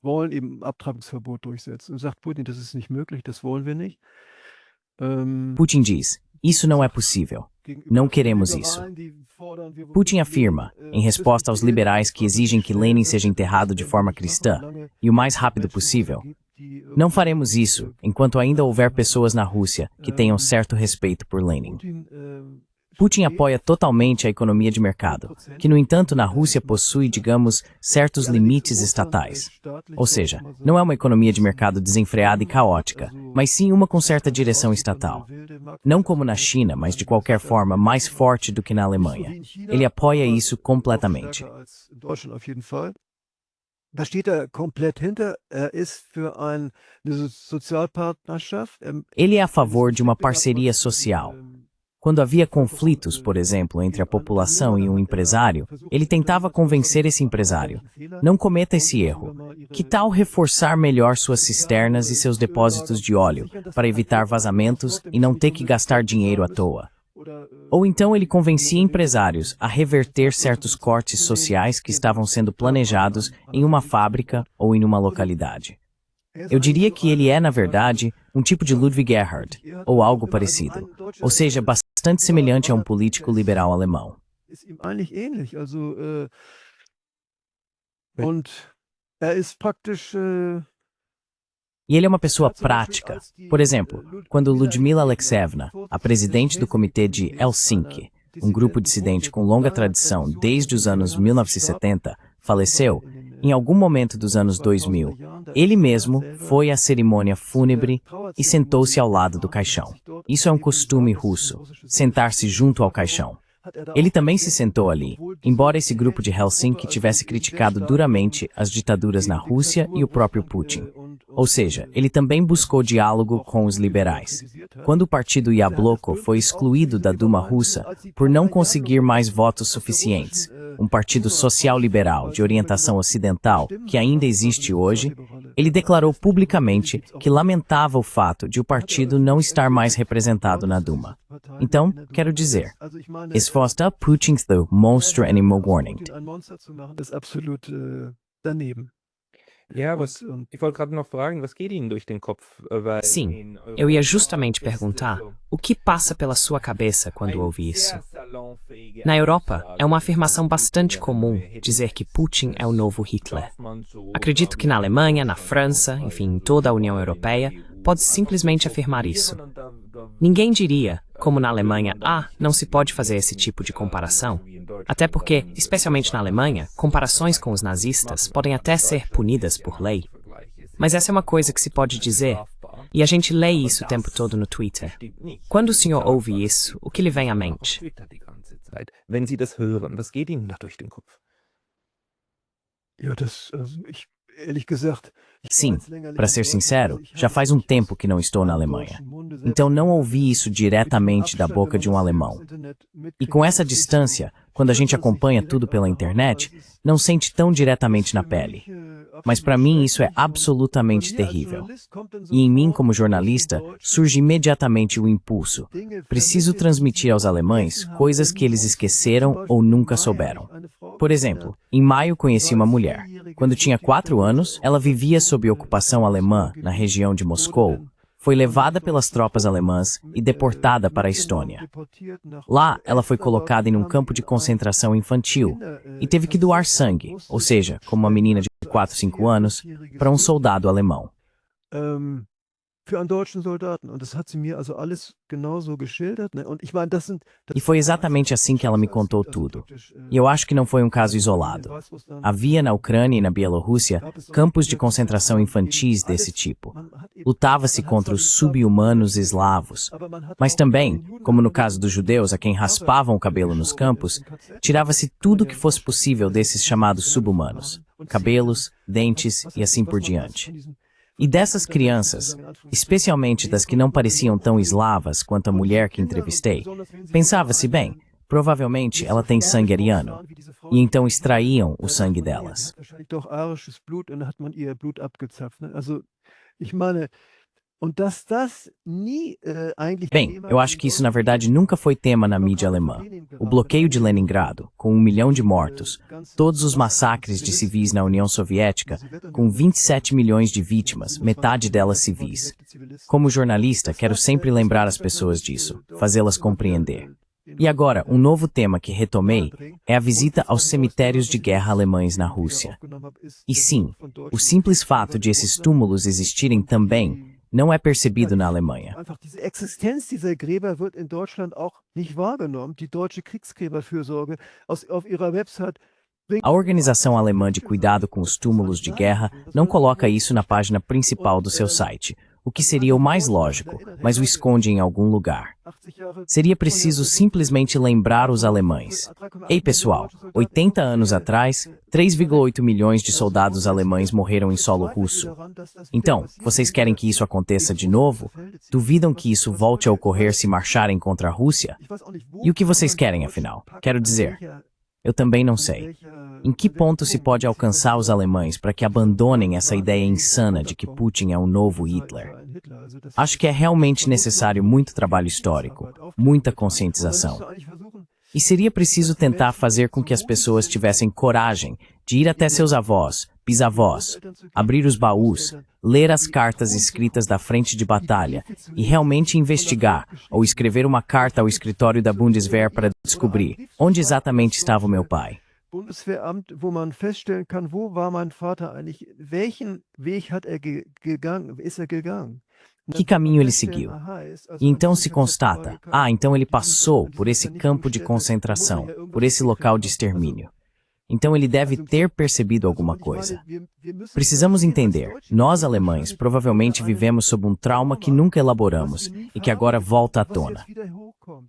Wollen eben Abtreibungsverbot durchsetzen. Und sagt Putin, das ist nicht möglich, das wollen wir nicht. Putin diz, isso não é possível. Não queremos isso. Putin afirma, em resposta aos liberais que exigem que Lenin seja enterrado de forma cristã, e o mais rápido possível, não faremos isso enquanto ainda houver pessoas na Rússia que tenham certo respeito por Lenin. Putin apoia totalmente a economia de mercado, que, no entanto, na Rússia possui, digamos, certos limites estatais. Ou seja, não é uma economia de mercado desenfreada e caótica, mas sim uma com certa direção estatal. Não como na China, mas de qualquer forma mais forte do que na Alemanha. Ele apoia isso completamente. Da steht er komplett hinter. Ist für eine Sozialpartnerschaft. Ele é a favor de uma parceria social. Quando havia conflitos, por exemplo, entre a população e um empresário, ele tentava convencer esse empresário. Não cometa esse erro. Que tal reforçar melhor suas cisternas e seus depósitos de óleo, para evitar vazamentos e não ter que gastar dinheiro à toa? Ou então ele convencia empresários a reverter certos cortes sociais que estavam sendo planejados em uma fábrica ou em uma localidade. Eu diria que ele é, na verdade, um tipo de Ludwig Erhard, ou algo parecido, ou seja, bastante semelhante a um político liberal alemão. E ele é uma pessoa prática. Por exemplo, quando Ludmila Alexeyevna, a presidente do Comitê de Helsinki, um grupo dissidente com longa tradição desde os anos 1970, faleceu, em algum momento dos anos 2000, ele mesmo foi à cerimônia fúnebre e sentou-se ao lado do caixão. Isso é um costume russo, sentar-se junto ao caixão. Ele também se sentou ali, embora esse grupo de Helsinki tivesse criticado duramente as ditaduras na Rússia e o próprio Putin. Ou seja, ele também buscou diálogo com os liberais. Quando o partido Yabloko foi excluído da Duma russa por não conseguir mais votos suficientes, um partido social-liberal de orientação ocidental que ainda existe hoje, ele declarou publicamente que lamentava o fato de o partido não estar mais representado na Duma. Então, quero dizer, es fosta Putin the monster anymore warning. Ja, ich wollte gerade noch fragen, was geht Ihnen durch den Kopf? Sim, eu ia justamente perguntar o que passa pela sua cabeça quando ouve isso. Na Europa, é uma afirmação bastante comum dizer que Putin é o novo Hitler. Acredito que na Alemanha, na França, enfim, em toda a União Europeia, pode simplesmente afirmar isso. Ninguém diria, como na Alemanha, não se pode fazer esse tipo de comparação. Até porque, especialmente na Alemanha, comparações com os nazistas podem até ser punidas por lei. Mas essa é uma coisa que se pode dizer, e a gente lê isso o tempo todo no Twitter. Quando o senhor ouve isso, o que lhe vem à mente? Wenn Sie das hören, was geht Ihnen da durch den Kopf? Ja, ehrlich gesagt, Sim, para ser sincero, já faz um tempo que não estou na Alemanha. Então não ouvi isso diretamente da boca de um alemão. E com essa distância, quando a gente acompanha tudo pela internet, não sente tão diretamente na pele. Mas para mim isso é absolutamente terrível. E em mim, como jornalista, surge imediatamente o impulso. Preciso transmitir aos alemães coisas que eles esqueceram ou nunca souberam. Por exemplo, em maio conheci uma mulher, Quando tinha 4 anos, ela vivia sob ocupação alemã na região de Moscou. Foi levada pelas tropas alemãs e deportada para a Estônia. Lá, ela foi colocada em um campo de concentração infantil e teve que doar sangue, ou seja, como uma menina de 4, 5 anos, para um soldado alemão. Für einen deutschen Soldaten. Und das hat sie mir also alles genauso geschildert, né? Und ich meine, E foi exatamente assim que ela me contou tudo. E eu acho que não foi um caso isolado. Havia na Ucrânia e na Bielorrússia campos de concentração infantis desse tipo. Lutava-se contra os sub-humanos eslavos. Mas também, como no caso dos judeus a quem raspavam o cabelo nos campos, tirava-se tudo o que fosse possível desses chamados sub-humanos. Cabelos, dentes e assim por diante. E dessas crianças, especialmente das que não pareciam tão eslavas quanto a mulher que entrevistei, pensava-se, bem, provavelmente ela tem sangue ariano, e então extraíam o sangue delas. Bem, eu acho que isso na verdade nunca foi tema na mídia alemã. O bloqueio de Leningrado, com 1 milhão de mortos, todos os massacres de civis na União Soviética, com 27 milhões de vítimas, metade delas civis. Como jornalista, quero sempre lembrar as pessoas disso, fazê-las compreender. E agora, um novo tema que retomei é a visita aos cemitérios de guerra alemães na Rússia. E sim, o simples fato de esses túmulos existirem também não é percebido na Alemanha. Die Existenz dieser Gräber wird in Deutschland auch nicht wahrgenommen. Die Deutsche Kriegsgräberfürsorge auf ihrer Website. A Organização Alemã de Cuidado com os Túmulos de Guerra não coloca isso na página principal do seu site, o que seria o mais lógico, mas o esconde em algum lugar. Seria preciso simplesmente lembrar os alemães. Ei pessoal, 80 anos atrás, 3,8 milhões de soldados alemães morreram em solo russo. Então, vocês querem que isso aconteça de novo? Duvidam que isso volte a ocorrer se marcharem contra a Rússia? E o que vocês querem, afinal? Quero dizer, eu também não sei. Em que ponto se pode alcançar os alemães para que abandonem essa ideia insana de que Putin é o novo Hitler? Acho que é realmente necessário muito trabalho histórico, muita conscientização. E seria preciso tentar fazer com que as pessoas tivessem coragem de ir até seus avós, bisavós, abrir os baús, ler as cartas escritas da frente de batalha e realmente investigar ou escrever uma carta ao escritório da Bundeswehr para descobrir onde exatamente estava o meu pai. Bundeswehramt, wo man feststellen kann, wo war mein Vater eigentlich, welchen Weg hat gegangen, ist gegangen? Que caminho ele seguiu? E então se constata, então ele passou por esse campo de concentração, por esse local de extermínio. Então ele deve ter percebido alguma coisa. Precisamos entender, nós alemães provavelmente vivemos sob um trauma que nunca elaboramos e que agora volta à tona.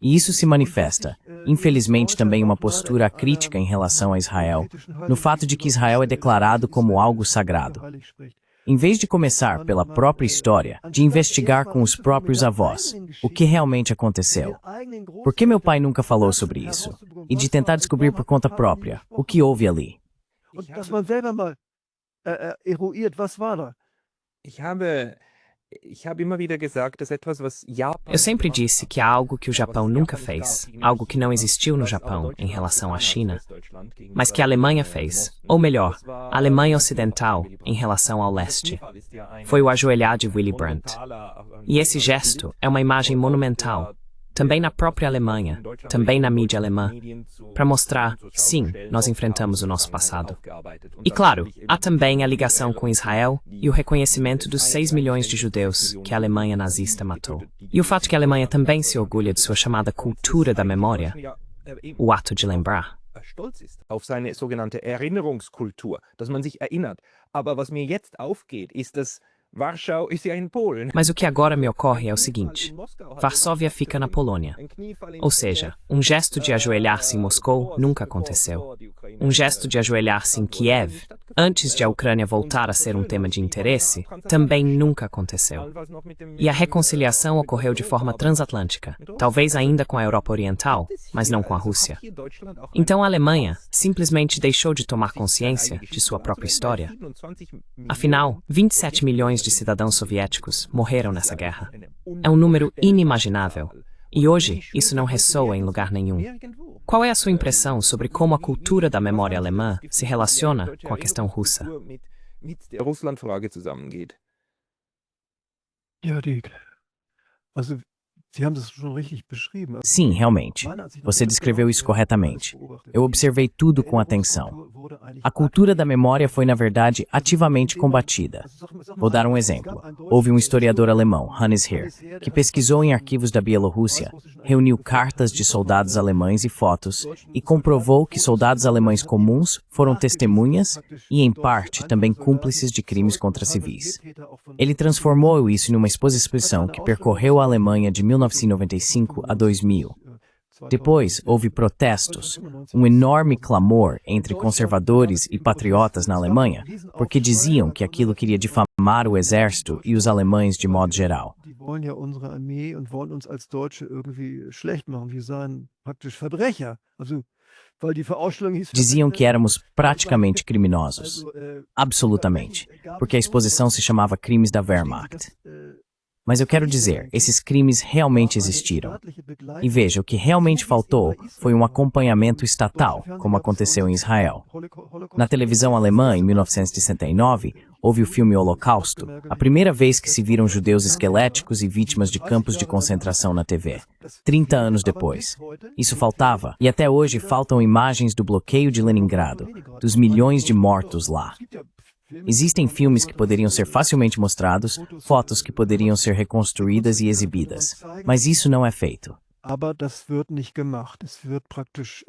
E isso se manifesta, infelizmente também uma postura crítica em relação a Israel, no fato de que Israel é declarado como algo sagrado. Em vez de começar pela própria história, de investigar com os próprios avós o que realmente aconteceu. Por que meu pai nunca falou sobre isso? E de tentar descobrir por conta própria o que houve ali. Eu sempre disse que há algo que o Japão nunca fez, algo que não existiu no Japão em relação à China, mas que a Alemanha fez, ou melhor, a Alemanha Ocidental em relação ao leste. Foi o ajoelhar de Willy Brandt. E esse gesto é uma imagem monumental, também na própria Alemanha, também na mídia alemã, para mostrar, sim, nós enfrentamos o nosso passado. E claro, há também a ligação com Israel e o reconhecimento dos 6 milhões de judeus que a Alemanha nazista matou. E o fato que a Alemanha também se orgulha de sua chamada cultura da memória, o ato de lembrar. Auf seine sogenannte Erinnerungskultur, dass man sich erinnert. Aber was mir jetzt aufgeht, ist, dass Warschau ist ja in Polen. Mas o que agora me ocorre é o seguinte: Varsóvia fica na Polônia. Ou seja, um gesto de ajoelhar-se em Moscou nunca aconteceu. Um gesto de ajoelhar-se em Kiev, antes de a Ucrânia voltar a ser um tema de interesse, também nunca aconteceu. E a reconciliação ocorreu de forma transatlântica, talvez ainda com a Europa Oriental, mas não com a Rússia. Então a Alemanha simplesmente deixou de tomar consciência de sua própria história. Afinal, 27 milhões de cidadãos soviéticos morreram nessa guerra. É um número inimaginável. E hoje, isso não ressoa em lugar nenhum. Qual é a sua impressão sobre como a cultura da memória alemã se relaciona com a questão russa? Ja, also, Sie haben das schon richtig beschrieben. Sim, realmente. Você descreveu isso corretamente. Eu observei tudo com atenção. A cultura da memória foi, na verdade, ativamente combatida. Vou dar um exemplo. Houve um historiador alemão, Hannes Herr, que pesquisou em arquivos da Bielorrússia, reuniu cartas de soldados alemães e fotos, e comprovou que soldados alemães comuns foram testemunhas e, em parte, também cúmplices de crimes contra civis. Ele transformou isso em uma exposição que percorreu a Alemanha de 1995 a 2000. Depois, houve protestos, um enorme clamor entre conservadores e patriotas na Alemanha, porque diziam que aquilo queria difamar o exército e os alemães de modo geral. Die wollen ja unsere Armee und wollen uns als Deutsche irgendwie schlecht machen. Wir seien praktisch Verbrecher. Also, weil die Verausstellung hieß Diziam que éramos praticamente criminosos. Absolutamente. Porque a exposição se chamava Crimes da Wehrmacht. Mas eu quero dizer, esses crimes realmente existiram. E veja, o que realmente faltou foi um acompanhamento estatal, como aconteceu em Israel. Na televisão alemã, em 1969, houve o filme Holocausto, a primeira vez que se viram judeus esqueléticos e vítimas de campos de concentração na TV. 30 anos depois. Isso faltava, e até hoje faltam imagens do bloqueio de Leningrado, dos milhões de mortos lá. Existem filmes que poderiam ser facilmente mostrados, fotos que poderiam ser reconstruídas e exibidas, mas isso não é feito. Aber das wird nicht gemacht. Es wird praktisch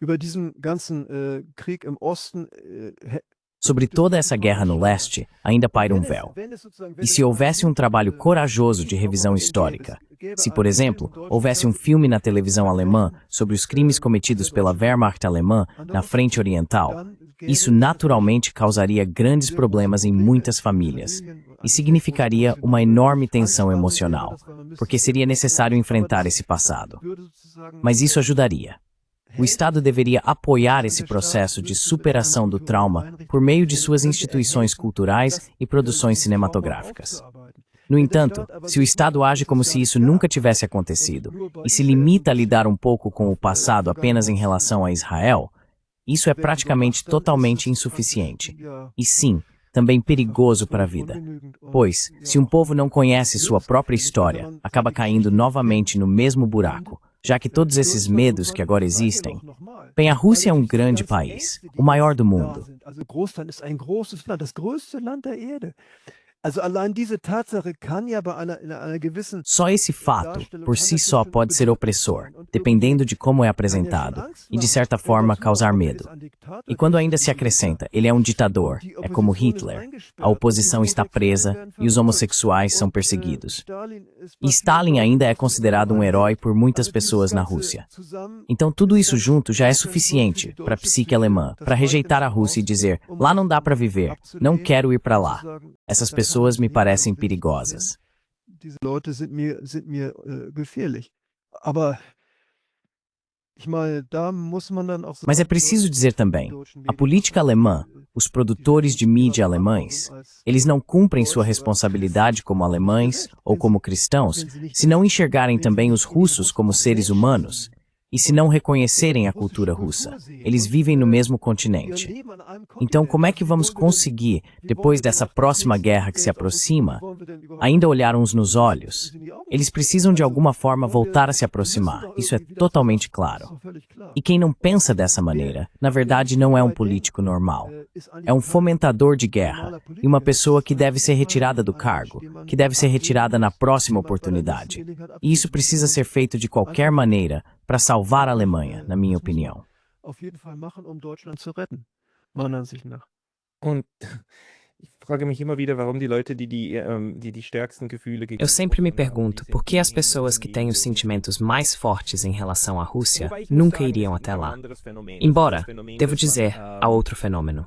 über diesen ganzen Krieg im Osten. Sobre toda essa guerra no leste, ainda paira um véu. E se houvesse um trabalho corajoso de revisão histórica, se, por exemplo, houvesse um filme na televisão alemã sobre os crimes cometidos pela Wehrmacht alemã na Frente Oriental, isso naturalmente causaria grandes problemas em muitas famílias e significaria uma enorme tensão emocional, porque seria necessário enfrentar esse passado. Mas isso ajudaria. O Estado deveria apoiar esse processo de superação do trauma por meio de suas instituições culturais e produções cinematográficas. No entanto, se o Estado age como se isso nunca tivesse acontecido e se limita a lidar um pouco com o passado apenas em relação a Israel, isso é praticamente totalmente insuficiente. E sim, também perigoso para a vida. Pois, se um povo não conhece sua própria história, acaba caindo novamente no mesmo buraco, já que todos esses medos que agora existem. Bem, a Rússia é um grande país, o maior do mundo. Só esse fato, por si só, pode ser opressor, dependendo de como é apresentado, e de certa forma causar medo. E quando ainda se acrescenta, ele é um ditador, é como Hitler, a oposição está presa e os homossexuais são perseguidos. E Stalin ainda é considerado um herói por muitas pessoas na Rússia. Então tudo isso junto já é suficiente para a psique alemã, para rejeitar a Rússia e dizer, lá não dá para viver, não quero ir para lá. Essas pessoas me parecem perigosas. Mas é preciso dizer também, a política alemã, os produtores de mídia alemães, eles não cumprem sua responsabilidade como alemães ou como cristãos se não enxergarem também os russos como seres humanos. E se não reconhecerem a cultura russa, eles vivem no mesmo continente. Então, como é que vamos conseguir, depois dessa próxima guerra que se aproxima, ainda olhar uns nos olhos? Eles precisam de alguma forma voltar a se aproximar, isso é totalmente claro. E quem não pensa dessa maneira, na verdade não é um político normal. É um fomentador de guerra e uma pessoa que deve ser retirada do cargo, que deve ser retirada na próxima oportunidade. E isso precisa ser feito de qualquer maneira, para salvar a Alemanha, na minha opinião. Eu sempre me pergunto por que as pessoas que têm os sentimentos mais fortes em relação à Rússia nunca iriam até lá. Embora, devo dizer, há outro fenômeno.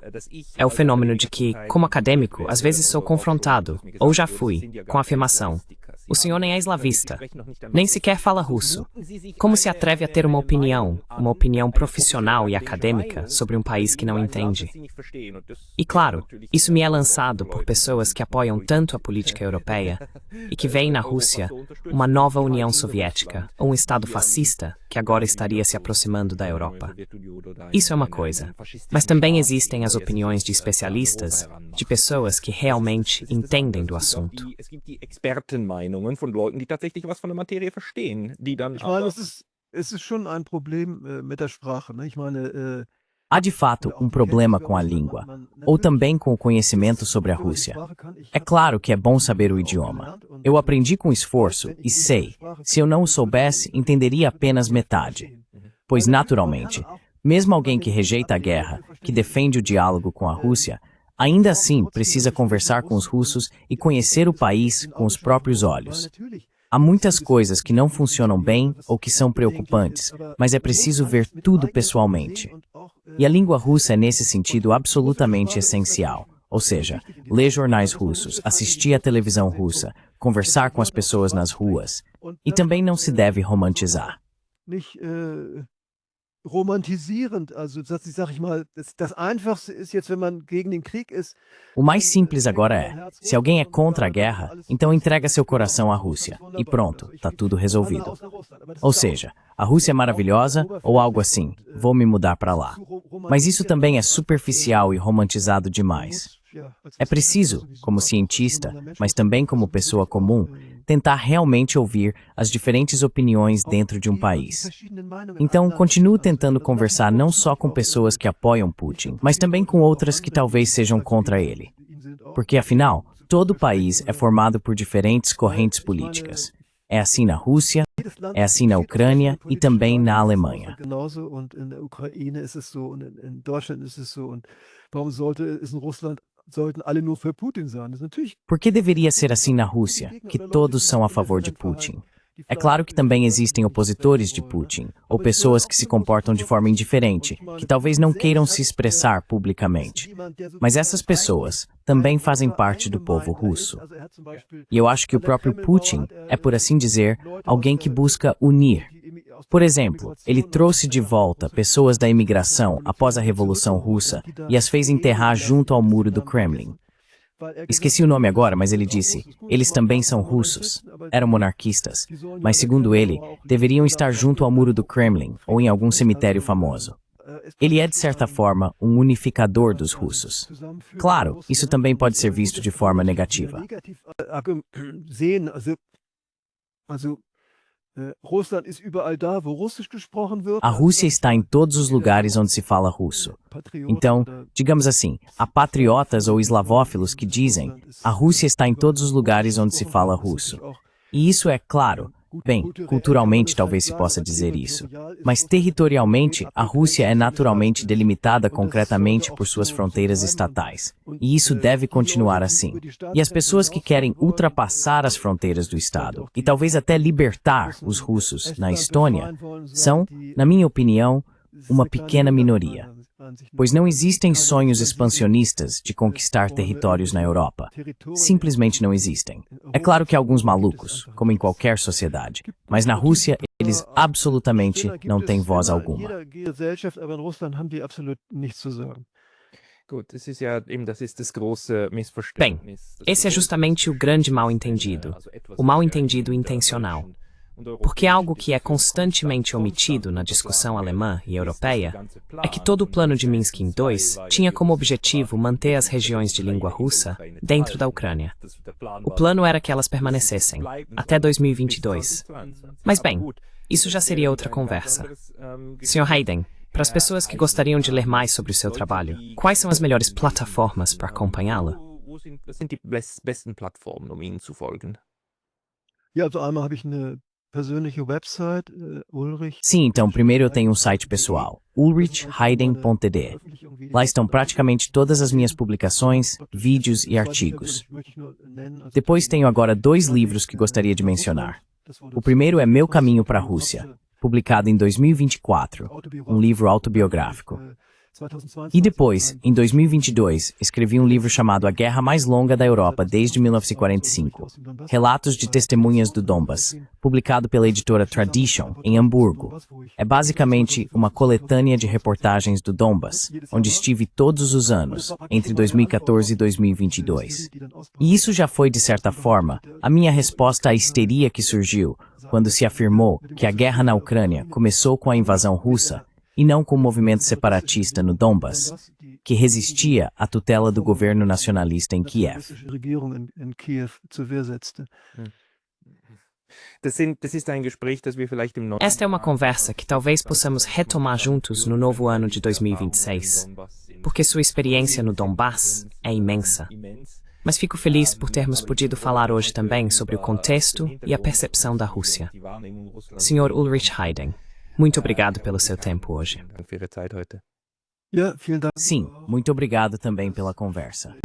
É o fenômeno de que, como acadêmico, às vezes sou confrontado, ou já fui, com a afirmação: o senhor nem é eslavista, nem sequer fala russo. Como se atreve a ter uma opinião, uma opinião profissional e acadêmica sobre um país que não entende. E claro, isso me é lançado por pessoas que apoiam tanto a política europeia e que veem na Rússia uma nova União Soviética ou um Estado fascista que agora estaria se aproximando da Europa. Isso é uma coisa, mas também existem as opiniões de especialistas, de pessoas que realmente entendem do assunto. Expertenmeinungen von Leuten, die tatsächlich was von der Materie verstehen, die dann Ich meine, es ist schon ein Problem mit der Sprache, né? Ich meine, Há de fato um problema com a língua, ou também com o conhecimento sobre a Rússia. É claro que é bom saber o idioma. Eu aprendi com esforço e sei, se eu não o soubesse, entenderia apenas metade. Pois, naturalmente, mesmo alguém que rejeita a guerra, que defende o diálogo com a Rússia, ainda assim precisa conversar com os russos e conhecer o país com os próprios olhos. Há muitas coisas que não funcionam bem ou que são preocupantes, mas é preciso ver tudo pessoalmente. E a língua russa é nesse sentido absolutamente essencial. Ou seja, ler jornais russos, assistir à televisão russa, conversar com as pessoas nas ruas. E também não se deve romantizar. romantisierend, also das, sag ich mal, das Einfachste ist jetzt, wenn man gegen den Krieg ist. O mais simples agora é, se alguém é contra a guerra, então entrega seu coração à Rússia. E pronto, tá tudo resolvido. Ou seja, a Rússia é maravilhosa ou algo assim, vou me mudar para lá. Mas isso também é superficial e romantizado demais. É preciso, como cientista, mas também como pessoa comum, tentar realmente ouvir as diferentes opiniões dentro de um país. Então, continuo tentando conversar não só com pessoas que apoiam Putin, mas também com outras que talvez sejam contra ele. Porque, afinal, todo país é formado por diferentes correntes políticas. É assim na Rússia, é assim na Ucrânia e também na Alemanha. Por que deveria ser assim na Rússia, que todos são a favor de Putin? É claro que também existem opositores de Putin, ou pessoas que se comportam de forma indiferente, que talvez não queiram se expressar publicamente. Mas essas pessoas também fazem parte do povo russo. E eu acho que o próprio Putin é, por assim dizer, alguém que busca unir. Por exemplo, ele trouxe de volta pessoas da imigração após a Revolução Russa e as fez enterrar junto ao muro do Kremlin. Esqueci o nome agora, mas ele disse, eles também são russos, eram monarquistas, mas segundo ele, deveriam estar junto ao muro do Kremlin ou em algum cemitério famoso. Ele é, de certa forma, um unificador dos russos. Claro, isso também pode ser visto de forma negativa. A Rússia está em todos os lugares onde se fala russo. Então, digamos assim, há patriotas ou eslavófilos que dizem a Rússia está em todos os lugares onde se fala russo. E isso é claro. Bem, culturalmente talvez se possa dizer isso, mas territorialmente a Rússia é naturalmente delimitada concretamente por suas fronteiras estatais, e isso deve continuar assim. E as pessoas que querem ultrapassar as fronteiras do Estado, e talvez até libertar os russos na Estônia, são, na minha opinião, uma pequena minoria. Pois não existem sonhos expansionistas de conquistar territórios na Europa. Simplesmente não existem. É claro que há alguns malucos, como em qualquer sociedade, mas na Rússia eles absolutamente não têm voz alguma. Bem, esse é justamente o grande mal-entendido, o mal-entendido intencional. Porque algo que é constantemente omitido na discussão alemã e europeia é que todo o plano de Minsk II tinha como objetivo manter as regiões de língua russa dentro da Ucrânia. O plano era que elas permanecessem, até 2022. Mas bem, isso já seria outra conversa. Sr. Hayden, para as pessoas que gostariam de ler mais sobre o seu trabalho, quais são as melhores plataformas para acompanhá-lo? Ja, also einmal habe ich eine persönliche Website, Ulrich. Sim, então primeiro eu tenho um site pessoal, ulrichheiden.de. Lá estão praticamente todas as minhas publicações, vídeos e artigos. Depois tenho agora 2 livros que gostaria de mencionar. O primeiro é Meu Caminho para a Rússia, publicado em 2024, um livro autobiográfico. E depois, em 2022, escrevi um livro chamado A Guerra Mais Longa da Europa desde 1945, Relatos de Testemunhas do Donbas, publicado pela editora Tradition, em Hamburgo. É basicamente uma coletânea de reportagens do Donbas, onde estive todos os anos, entre 2014 e 2022. E isso já foi, de certa forma, a minha resposta à histeria que surgiu quando se afirmou que a guerra na Ucrânia começou com a invasão russa e não com o movimento separatista no Donbas, que resistia à tutela do governo nacionalista em Kiev. Esta é uma conversa que talvez possamos retomar juntos no novo ano de 2026, porque sua experiência no Donbass é imensa. Mas fico feliz por termos podido falar hoje também sobre o contexto e a percepção da Rússia. Sr. Ulrich Heyding, muito obrigado pelo seu tempo hoje. Sim, muito obrigado também pela conversa.